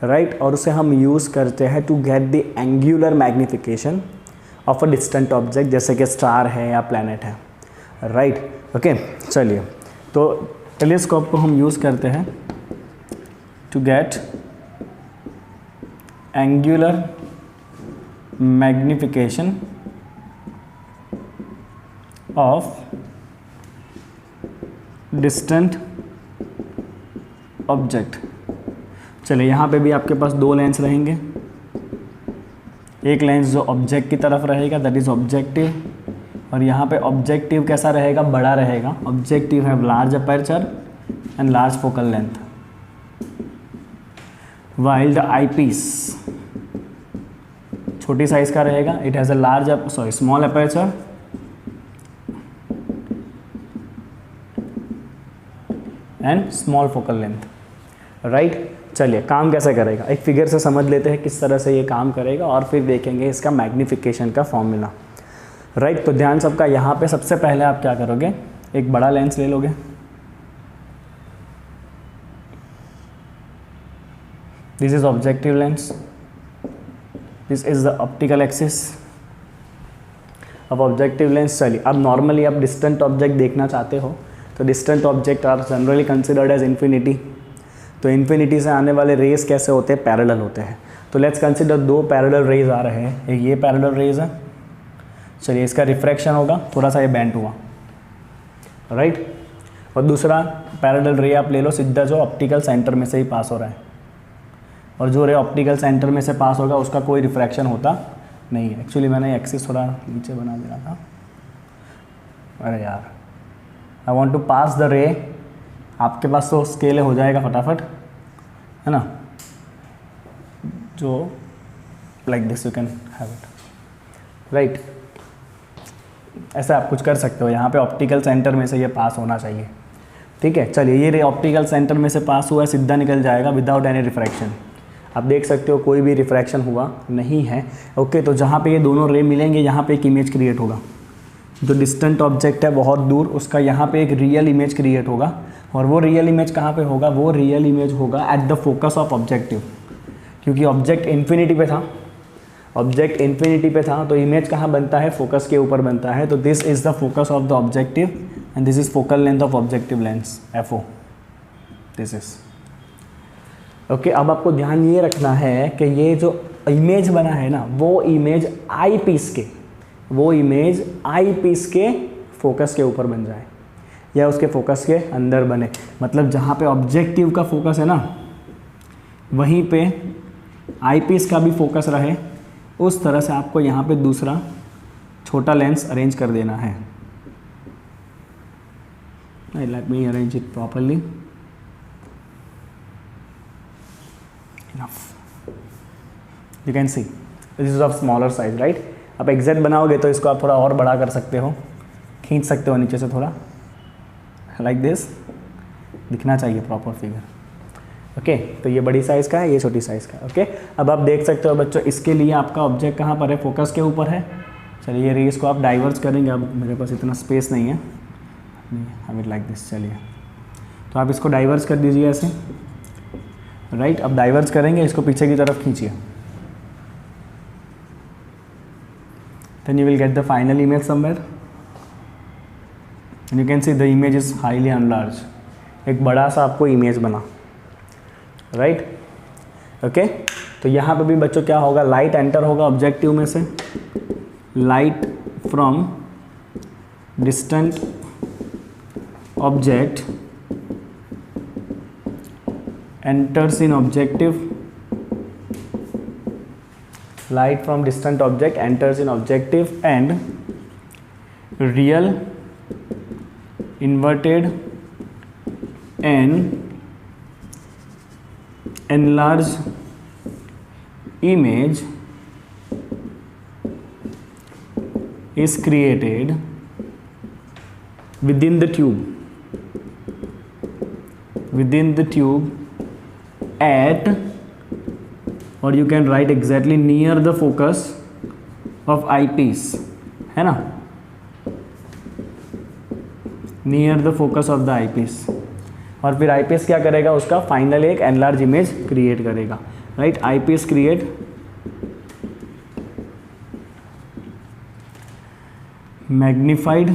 राइट। और उसे हम यूज़ करते हैं to get the angular magnification of a distant object, जैसे कि स्टार है या प्लैनेट है, राइट। ओके चलिए, तो टेलीस्कोप को हम यूज़ करते हैं to get angular magnification of distant object. चलिए यहाँ पे भी आपके पास दो लेंस रहेंगे, एक लेंस जो ऑब्जेक्ट की तरफ रहेगा दैट इज ऑब्जेक्टिव, और यहाँ पे ऑब्जेक्टिव कैसा रहेगा, बड़ा रहेगा। Objective have large aperture and large focal length, while the eyepiece छोटी साइज का रहेगा, it has a large small aperture and small focal length, right. चलिए काम कैसे करेगा, एक फिगर से समझ लेते हैं किस तरह से ये काम करेगा और फिर देखेंगे इसका मैग्निफिकेशन का फॉर्मूला, राइट। तो ध्यान सबका यहाँ पे सबसे पहले आप क्या करोगे, एक बड़ा लेंस ले लोगे, this is objective lens, this is the optical axis of objective lens. चलिए अब नॉर्मली आप डिस्टेंट ऑब्जेक्ट देखना चाहते हो तो distant object are generally considered as infinity. तो इन्फिनिटी से आने वाले रेज कैसे होते हैं, पैरेलल होते हैं। तो लेट्स कंसिडर दो पैरेलल रेज आ रहे हैं, एक ये पैरेलल रेज है, चलिए इसका रिफ्रैक्शन होगा, थोड़ा सा ये बेंट हुआ, राइट। और दूसरा पैरेलल रे आप ले लो सीधा जो ऑप्टिकल सेंटर में से ही पास हो रहा है, और जो रे ऑप्टिकल सेंटर में से पास होगा उसका कोई रिफ्रैक्शन होता नहीं है। एक्चुअली मैंने एक्सिस थोड़ा नीचे बना दिया था, अरे यार, I want to pass the ray, आपके पास तो स्केल हो जाएगा फटाफट, है ना, जो like this you can have it, right. ऐसा आप कुछ कर सकते हो, यहाँ पे ऑप्टिकल सेंटर में से ये पास होना चाहिए, ठीक है। चलिए ये रे ऑप्टिकल सेंटर में से पास हुआ है, सीधा निकल जाएगा विदाउट एनी रिफ्रैक्शन। आप देख सकते हो कोई भी रिफ्रैक्शन हुआ नहीं है, ओके। तो जहाँ पे ये दोनों रे मिलेंगे यहाँ पे एक इमेज क्रिएट होगा, जो डिस्टेंट ऑब्जेक्ट है बहुत दूर, उसका यहाँ पे एक रियल इमेज क्रिएट होगा, और वो रियल इमेज कहाँ पे होगा, वो रियल इमेज होगा at the focus of objective, क्योंकि ऑब्जेक्ट इन्फिनिटी पे था, ऑब्जेक्ट इन्फिनिटी पे था, तो इमेज कहाँ बनता है, फोकस के ऊपर बनता है। तो this is the focus of the objective and this is focal length of objective lens FO, this is okay. अब आपको ध्यान ये रखना है कि ये जो इमेज बना है ना, वो इमेज आई पीस के फोकस के ऊपर बन जाए या उसके फोकस के अंदर बने। मतलब जहाँ पे ऑब्जेक्टिव का फोकस है ना, वहीं पे आई पीस का भी फोकस रहे, उस तरह से आपको यहाँ पे दूसरा छोटा लेंस अरेंज कर देना है। Let me arrange it properly, you can see this is of smaller size, right. आप एग्जैक्ट बनाओगे तो इसको आप थोड़ा और बड़ा कर सकते हो, खींच सकते हो नीचे से थोड़ा, लाइक दिस, दिखना चाहिए प्रॉपर फिगर, ओके। तो ये बड़ी साइज़ का है, ये छोटी साइज़ का है, ओके। अब आप देख सकते हो बच्चों, इसके लिए आपका ऑब्जेक्ट कहाँ पर है, फोकस के ऊपर है। चलिए ये रेस को आप डाइवर्स करेंगे, अब मेरे पास इतना स्पेस नहीं है, हम लाइक दिस, चलिए तो आप इसको डाइवर्स कर दीजिए ऐसे, राइट। अब डाइवर्स करेंगे, इसको पीछे की तरफ खींचिए, then you will get the final image somewhere and you can see the image is highly enlarged, एक बड़ा सा आपको इमेज बना, राइट, ओके। तो यहाँ पे भी बच्चों क्या होगा, लाइट एंटर होगा ऑब्जेक्टिव में से, light from distant object enters in objective, light from distant object enters in objective and real inverted and enlarged image is created within the tube at, or you can write exactly near the focus of eyepiece, है ना, near the focus of the eyepiece। और फिर eyepiece क्या करेगा, उसका final एक enlarge image create करेगा, right. eyepiece create magnified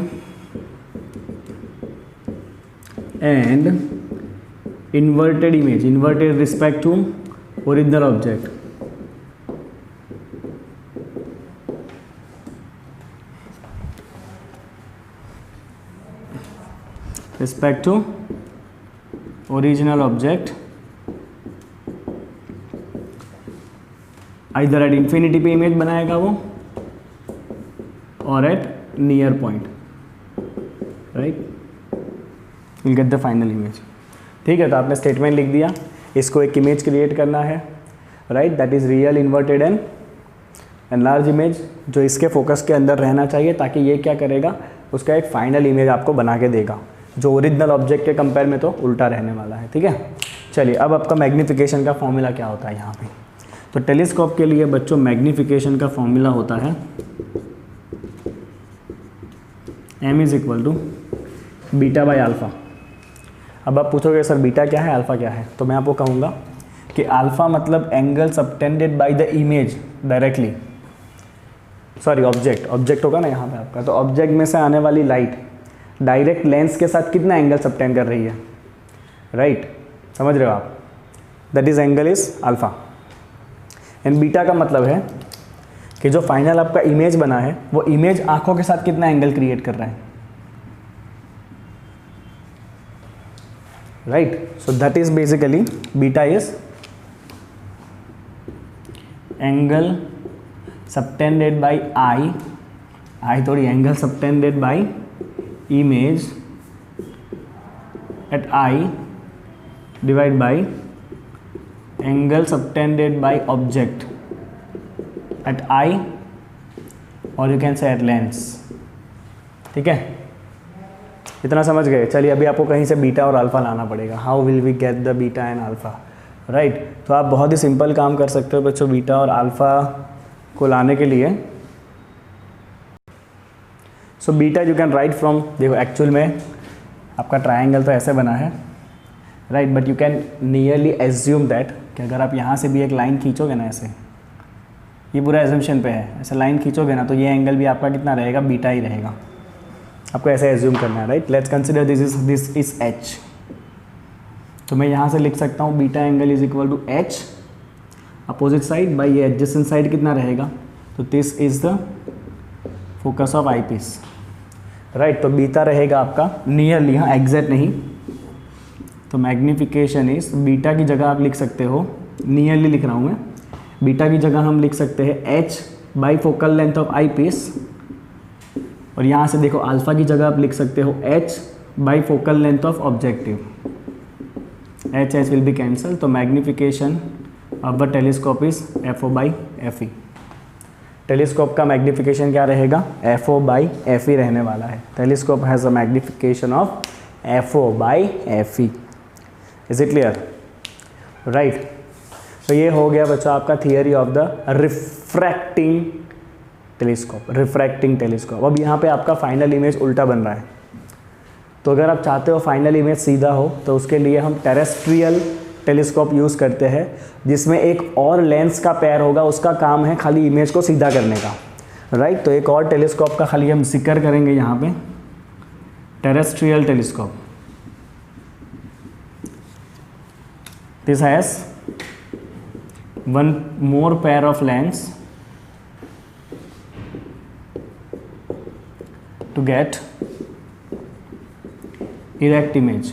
and inverted image, inverted respect to original object. Respect to original object, either at infinity पे इमेज बनाएगा वो और at near point, right? You'll get the final image. ठीक है, तो आपने statement लिख दिया, इसको एक इमेज क्रिएट करना है, right? That is real inverted and large image, जो इसके फोकस के अंदर रहना चाहिए, ताकि ये क्या करेगा, उसका एक फाइनल इमेज आपको बना के देगा, जो ओरिजिनल ऑब्जेक्ट के कंपेयर में तो उल्टा रहने वाला है। ठीक है, चलिए अब आपका मैग्नीफिकेशन का फॉर्मूला क्या होता है यहाँ पे। तो टेलीस्कोप के लिए बच्चों मैग्नीफिकेशन का फॉर्मूला होता है m = बीटा बाई अल्फ़ा। अब आप पूछोगे सर बीटा क्या है, अल्फ़ा क्या है, तो मैं आपको कहूँगा कि अल्फ़ा मतलब angle subtended by the image directly, sorry object होगा ना यहाँ पे आपका, तो ऑब्जेक्ट में से आने वाली लाइट डायरेक्ट लेंस के साथ कितना एंगल सबटेंड कर रही है, राइट? समझ रहे हो आप? That is angle is alpha. And beta का मतलब है कि जो फाइनल आपका इमेज बना है वो इमेज आंखों के साथ कितना एंगल क्रिएट कर रहा है, right? So that is basically beta is angle subtended by eye थोड़ी angle subtended by image at I divided by angle subtended by object at I, or you can say at lens। ठीक है, इतना समझ गए? चलिए अभी आपको कहीं से बीटा और अल्फ़ा लाना पड़ेगा। How will we get the beta and alpha, right? तो आप बहुत ही सिंपल काम कर सकते हो बच्चों बीटा और अल्फ़ा को लाने के लिए। So beta you can right from, देखो एक्चुअल में आपका ट्रायंगल तो ऐसे बना है, right? But you can nearly assume that कि अगर आप यहाँ से भी एक लाइन खींचोगे ना, ऐसे ये पूरा एजम्पशन पे है, ऐसे लाइन खींचोगे ना, तो ये एंगल भी आपका कितना रहेगा, बीटा ही रहेगा। आपको ऐसे एज्यूम करना है, right? Let's consider this is H. तो मैं यहाँ से लिख सकता हूँ beta angle is equal to H opposite side by ये एडजेसेंट साइड कितना रहेगा, तो this is the focus of I piece, right? तो बीटा रहेगा आपका नियरली, हाँ एग्जैक्ट नहीं, तो मैग्नीफिकेशन इज, बीटा की जगह आप लिख सकते हो, नियरली लिख रहा हूँ मैं, बीटा की जगह हम लिख सकते हैं H by focal length of I piece, और यहाँ से देखो अल्फ़ा की जगह आप लिख सकते हो H by focal length of objective, H will be cancel. तो magnification of the telescope is FO by FE। Telescope का मैग्नीफिकेशन क्या रहेगा, FO बाई FE रहने वाला है। Telescope has a magnification of FO by FE। Is it clear, right? तो ये हो गया बच्चों आपका theory of the refracting telescope. अब यहाँ पे आपका फाइनल इमेज उल्टा बन रहा है, तो अगर आप चाहते हो फाइनल इमेज सीधा हो, तो उसके लिए हम टेरेस्ट्रियल टेलीस्कोप यूज़ करते हैं, जिसमें एक और लेंस का पेयर होगा, उसका काम है खाली इमेज को सीधा करने का, राइट? तो एक और टेलीस्कोप का खाली हम जिक्र करेंगे यहाँ पे, terrestrial telescope. This has one more pair of lens to get erect image,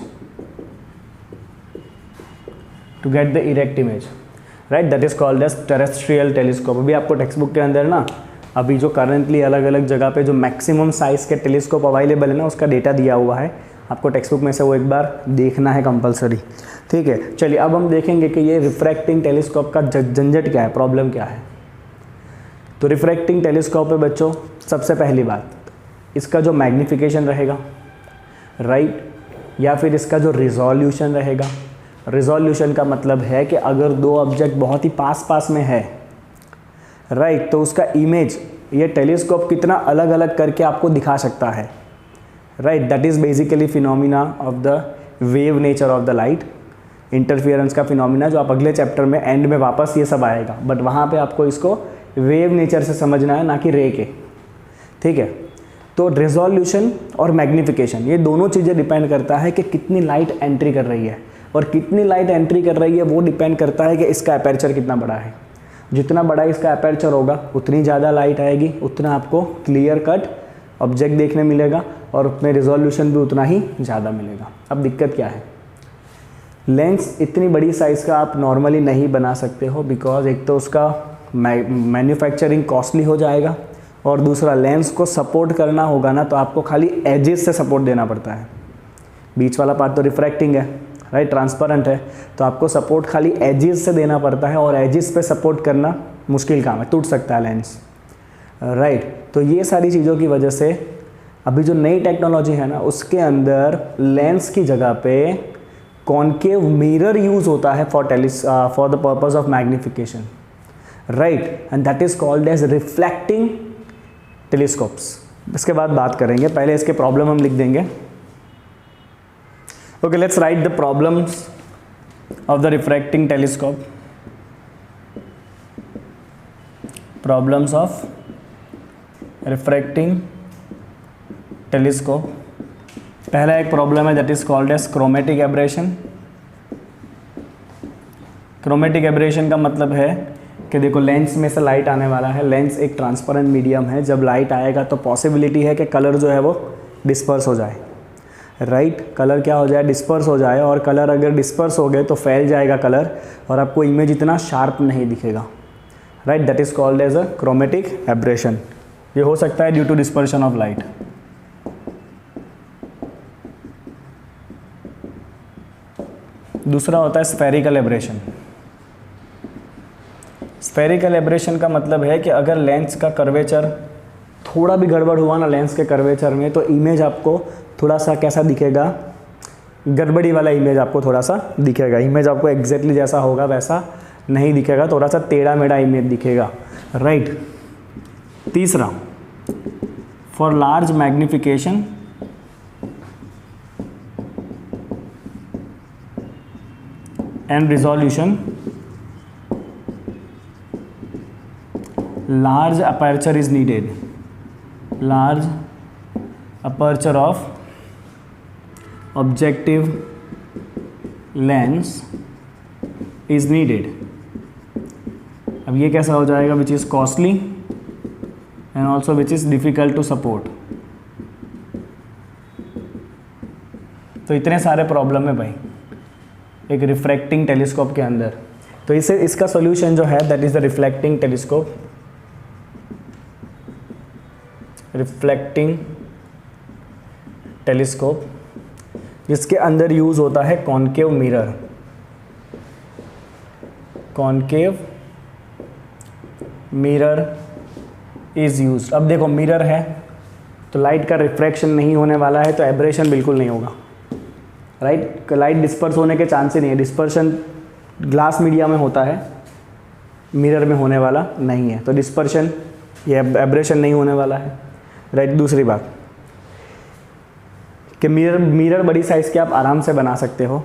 to get the erect image, right? That is called as terrestrial telescope। अभी आपको टेक्स्ट बुक के अंदर ना, अभी जो करंटली अलग अलग जगह पे जो मैक्सिमम साइज़ के टेलीस्कोप अवेलेबल है ना, उसका डेटा दिया हुआ है, आपको टेक्स्ट बुक में से वो एक बार देखना है कंपलसरी, ठीक है? चलिए अब हम देखेंगे कि ये रिफ्रैक्टिंग टेलीस्कोप का झंझट क्या है, प्रॉब्लम क्या है। तो रिफ्रैक्टिंग टेलीस्कोप पे बच्चों सबसे पहली बात, इसका जो मैग्नीफिकेशन रहेगा, राइट, या फिर इसका जो रिजोल्यूशन रहेगा। रिजोल्यूशन का मतलब है कि अगर दो ऑब्जेक्ट बहुत ही पास में है, राइट, तो उसका इमेज ये टेलीस्कोप कितना अलग अलग करके आपको दिखा सकता है, right? That is basically phenomena of the wave nature of the light, interference का फिनोमिना, जो आप अगले चैप्टर में एंड में वापस ये सब आएगा, बट वहाँ पे आपको इसको वेव नेचर से समझना है, ना कि रे के, ठीक है? तो रेजोल्यूशन और मैग्नीफिकेशन ये दोनों चीज़ें डिपेंड करता है कि कितनी लाइट एंट्री कर रही है, और कितनी लाइट एंट्री कर रही है वो डिपेंड करता है कि इसका अपर्चर कितना बड़ा है। जितना बड़ा इसका अपर्चर होगा उतनी ज़्यादा लाइट आएगी, उतना आपको क्लियर कट ऑब्जेक्ट देखने मिलेगा और उतने रिजोल्यूशन भी उतना ही ज़्यादा मिलेगा। अब दिक्कत क्या है, लेंस इतनी बड़ी साइज़ का आप नॉर्मली नहीं बना सकते हो, बिकॉज एक तो उसका मैन्युफैक्चरिंग कॉस्टली हो जाएगा, और दूसरा लेंस को सपोर्ट करना होगा ना तो आपको खाली एजेस से सपोर्ट देना पड़ता है। बीच वाला पार्ट तो रिफ्रैक्टिंग है, राइट, ट्रांसपेरेंट है, तो आपको सपोर्ट खाली एजेस से देना पड़ता है, और एजेस पे सपोर्ट करना मुश्किल काम है, टूट सकता है लेंस, राइट। तो ये सारी चीज़ों की वजह से अभी जो नई टेक्नोलॉजी है ना उसके अंदर लेंस की जगह पे कॉन्केव मिरर यूज़ होता है for the purpose of magnification, right, and that is called as reflecting telescopes. इसके बाद बात करेंगे, पहले इसके प्रॉब्लम हम लिख देंगे। Okay, let's write the problems of the refracting telescope. Problems of refracting telescope. पहला एक प्रॉब्लम है that is called as chromatic aberration. Chromatic aberration का मतलब है कि देखो लेंस में से लाइट आने वाला है, लेंस एक ट्रांसपेरेंट मीडियम है, जब लाइट आएगा तो पॉसिबिलिटी है कि कलर जो है वो डिस्पर्स हो जाए, राइट, कलर क्या हो जाए, डिस्पर्स हो जाए, और कलर अगर डिस्पर्स हो गए तो फैल जाएगा कलर और आपको इमेज इतना शार्प नहीं दिखेगा, right, that is called as a chromatic aberration. ये हो सकता है due to dispersion of light. दूसरा होता है स्फेरिकल एब्रेशन। स्फेरिकल एब्रेशन का मतलब है कि अगर लेंस का कर्वेचर थोड़ा भी गड़बड़ हुआ ना लेंस के कर्वेचर में, तो इमेज आपको थोड़ा सा कैसा दिखेगा, गड़बड़ी वाला इमेज आपको थोड़ा सा दिखेगा, इमेज आपको एग्जैक्टली जैसा होगा वैसा नहीं दिखेगा, थोड़ा सा टेढ़ा मेढ़ा इमेज दिखेगा, राइट। तीसरा, for large magnification and resolution large aperture is needed. Large aperture of objective lens is needed. अब ये कैसा हो जाएगा, which is costly and also which is difficult to support. तो इतने सारे प्रॉब्लम है भाई एक रिफ्रैक्टिंग टेलीस्कोप के अंदर। तो इसे इसका सॉल्यूशन जो है that is the reflecting telescope. Reflecting telescope जिसके अंदर यूज़ होता है concave mirror. Concave mirror is used. अब देखो मिरर है तो लाइट का रिफ्रैक्शन नहीं होने वाला है, तो एब्रेशन बिल्कुल नहीं होगा, राइट। लाइट डिस्पर्स होने के चांस ही नहीं है। डिस्पर्शन ग्लास मीडिया में होता है, मिरर में होने वाला नहीं है, तो डिस्पर्शन ये एब्रेशन नहीं होने वाला है, राइट। दूसरी बात कि मिरर बड़ी साइज़ के आप आराम से बना सकते हो,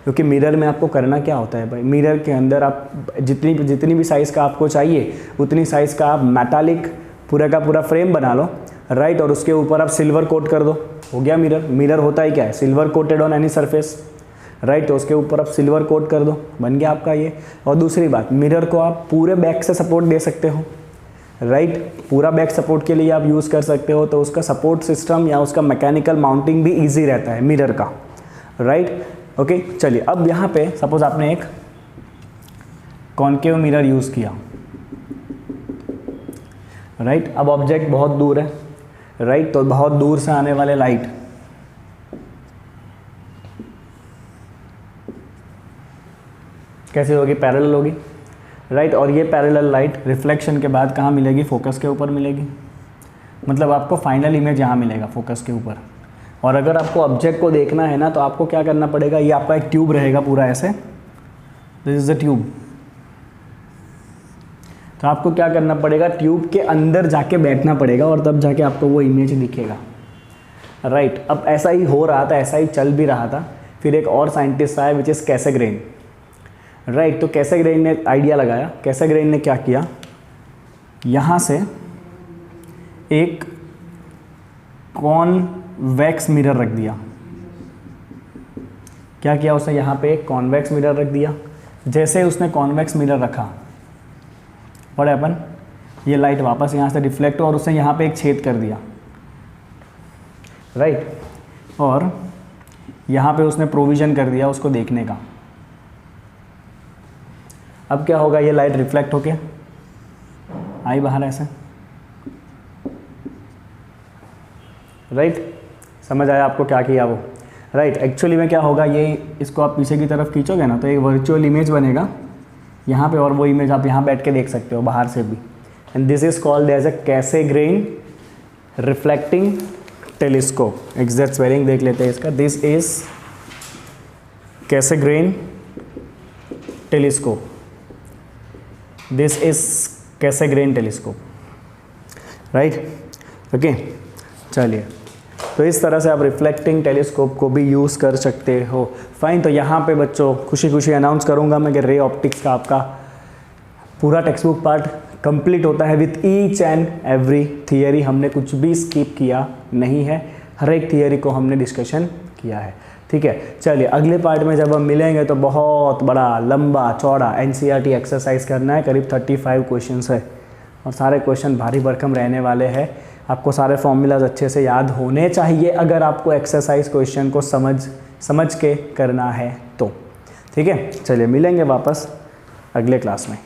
क्योंकि मिरर में आपको करना क्या होता है भाई, मिरर के अंदर आप जितनी भी साइज़ का आपको चाहिए उतनी साइज़ का आप मेटालिक पूरा का पूरा फ्रेम बना लो, राइट, और उसके ऊपर आप सिल्वर कोट कर दो, हो गया मिरर। मिरर होता ही क्या है, silver coated on any surface, right, तो उसके ऊपर आप सिल्वर कोट कर दो, बन गया आपका ये। और दूसरी बात, मिरर को आप पूरे बैक से सपोर्ट दे सकते हो, राइट, पूरा बैक सपोर्ट के लिए आप यूज़ कर सकते हो, तो उसका सपोर्ट सिस्टम या उसका मैकेनिकल माउंटिंग भी ईजी रहता है मिरर का, राइट। ओके, चलिए अब यहाँ पे सपोज आपने एक कॉन्केव मिरर यूज़ किया, राइट। अब ऑब्जेक्ट बहुत दूर है, राइट, तो बहुत दूर से आने वाले लाइट कैसे होगी, पैरेलल होगी, राइट, और ये पैरेलल लाइट रिफ्लेक्शन के बाद कहाँ मिलेगी, फोकस के ऊपर मिलेगी, मतलब आपको फाइनल इमेज यहाँ मिलेगा फोकस के ऊपर। और अगर आपको ऑब्जेक्ट को देखना है ना तो आपको क्या करना पड़ेगा, ये आपका एक ट्यूब रहेगा पूरा ऐसे, दिस इज द ट्यूब, तो आपको क्या करना पड़ेगा, ट्यूब के अंदर जाके बैठना पड़ेगा और तब जाके आपको वो इमेज दिखेगा, राइट। अब ऐसा ही हो रहा था, ऐसा ही चल भी रहा था। फिर एक और साइंटिस्ट आया विच इज़ कैसेग्रेन, राइट। तो कैसेग्रेन ने आइडिया लगाया, कैसेग्रेन ने क्या किया, यहाँ से एक कॉन्वेक्स मिरर रख दिया। क्या किया उसने, यहाँ पे एक कॉन्वेक्स मिरर रख दिया। जैसे उसने कॉन्वेक्स मिरर रखा, व्हाट हैपन, ये लाइट वापस यहाँ से रिफ्लेक्ट और उसने यहाँ पे एक छेद कर दिया, राइट। और यहाँ पे उसने प्रोविज़न कर दिया उसको देखने का। अब क्या होगा, ये लाइट रिफ्लेक्ट होके आई बाहर ऐसे, राइट। समझ आया आपको क्या किया वो, राइट। एक्चुअली में क्या होगा, ये इसको आप पीछे की तरफ खींचोगे ना तो एक वर्चुअल इमेज बनेगा यहाँ पे, और वो इमेज आप यहाँ बैठ के देख सकते हो बाहर से भी। And this is called as a Cassegrain reflecting telescope. Exact spelling देख लेते हैं इसका, this is Cassegrain telescope, this is Cassegrain telescope, right, okay. चलिए, तो इस तरह से आप रिफ्लेक्टिंग टेलीस्कोप को भी यूज़ कर सकते हो। फाइन, तो यहाँ पे बच्चों खुशी खुशी अनाउंस करूँगा मैं कि रे ऑप्टिक्स का आपका पूरा टेक्स्ट बुक पार्ट कंप्लीट होता है with each and every theory. हमने कुछ भी स्किप किया नहीं है, हर एक थियरी को हमने डिस्कशन किया है, ठीक है। चलिए, अगले पार्ट में जब हम मिलेंगे तो बहुत बड़ा लंबा चौड़ा एनसीईआरटी एक्सरसाइज करना है, करीब 35 क्वेश्चंस है और सारे क्वेश्चन भारी भरकम रहने वाले हैं। आपको सारे फॉर्मूलाज अच्छे से याद होने चाहिए अगर आपको एक्सरसाइज क्वेश्चन को समझ के करना है तो, ठीक है। चलिए, मिलेंगे वापस अगले क्लास में।